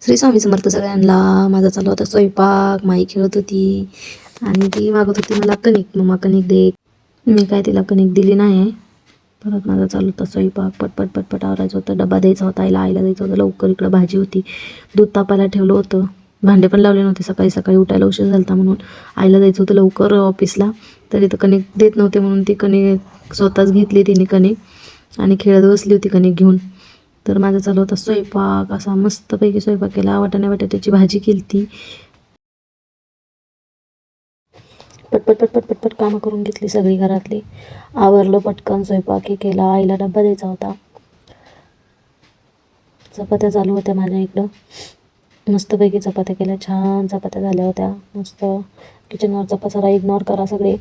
श्री स्वामी समर्थ सगळ्यांना. माझा चालू होता स्वयंपाक. माई खेळत होती आणि ती मागत होती मला कणिक, मम्मा कणिक दे. मी काय तिला कणिक दिली नाही. परत माझा चालू होता स्वयंपाक. पटपट पटपट आवरायचं होतं. डबा द्यायचा होता आईला द्यायचं होतं लवकर. इकडं भाजी होती, दूध तापायला ठेवलं होतं, भांडे पण लावले नव्हते. सकाळी सकाळी उठायला उशीर झाला होता म्हणून आईला जायचं होतं लवकर ऑफिसला. तरी तर कणिक देत नव्हते म्हणून ती कणिक स्वतःच घेतली तिने कणिक आणि खेळत बसली होती कणिक घेऊन. तर माझा चालू होता स्वयंपाक. असा मस्तपैकी स्वयंपाक केला. वाटाण्या बटाट्याची भाजी केली ती. पटपट पटपट पटपट कामं करून घेतली सगळी घरातली. आवरलं पटकन. स्वयंपाक हे केला. आईला डब्बा द्यायचा होता. चपात्या चालू होत्या माझ्या इकडं. मस्तपैकी चपात्या केल्या. छान चपात्या झाल्या होत्या मस्त. किचनवरचा पसारा इग्नोर करा सगळे,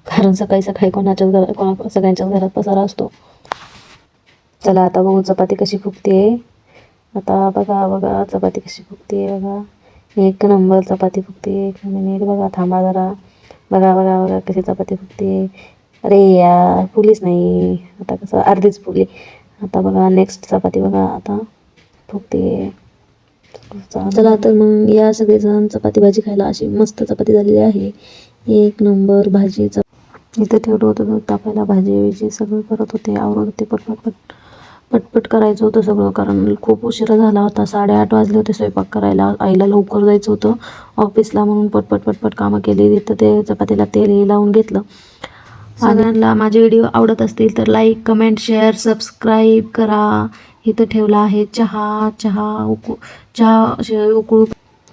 कारण सकाळी सकाळी सगळ्यांच्याच घरात पसारा असतो. चला आता बघू चपाती कशी फुगते. आता बघा बघा चपाती कशी फुगते बघा. एक नंबर चपाती फुगते. एक मिनिट बघा, थांबा जरा. बघा बघा बघा कशी चपाती फुगते. अरे यार, फुलीच नाही. आता कसं अर्धीच फुगली. आता बघा नेक्स्ट चपाती बघा आता फुगते. चला तर मग या सगळेजण चपाती भाजी खायला. अशी मस्त चपाती झालेली आहे. एक नंबर भाजी. इथं ठेवलं होतं दूध तापायला. भाजी विजी सगळं करत होते, आवरत होते. पटपट पटपट करायचं होतं सगळं, कारण खूप उशिरा झाला होता. 8:30 वाजले होते स्वयंपाक करायला. आईला लवकर जायचं होतं ऑफिसला म्हणून पटपट पटपट कामं केली. तिथं ते चपातीला तेल लावून घेतलं. सगळ्यांना माझे व्हिडिओ आवडत असतील तर लाईक, कमेंट, शेअर, सबस्क्राईब करा. इथं ठेवला आहे चहा. चहा उकळू.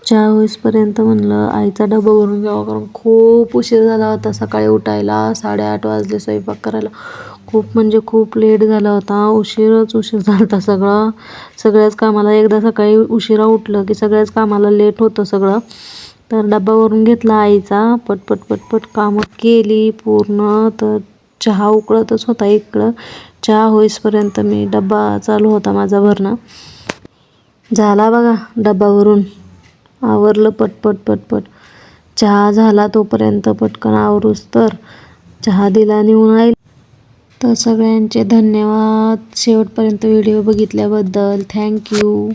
चहा होईसपर्यंत म्हणलं आईचा डबा भरून घ्यावा, कारण खूप उशीर झाला होता सकाळी उठायला. 8:30 वाजले स्वयंपाक करायला. खूप म्हणजे खूप लेट झाला होता. उशीर झाला होता सगळ्याच कामाला. एकदा सकाळी उशिरा उठलं की सगळ्याच कामाला लेट होतं सगळं. तर डबा भरून घेतला आईचा. पटपट पटपट कामं केली पूर्ण. तर चहा उकळतच होता इकडं. चहा होईसपर्यंत मी डबा चालू होता माझा भरणं. झाला बघा डबा भरून. आवरलं पटपट पटपट. चहा झाला तोपर्यंत पटकन आवरूस तर चहा दिला नेऊन आईला. तर सगळ्यांचे धन्यवाद शेवटपर्यंत व्हिडिओ बघितल्याबद्दल. थँक्यू.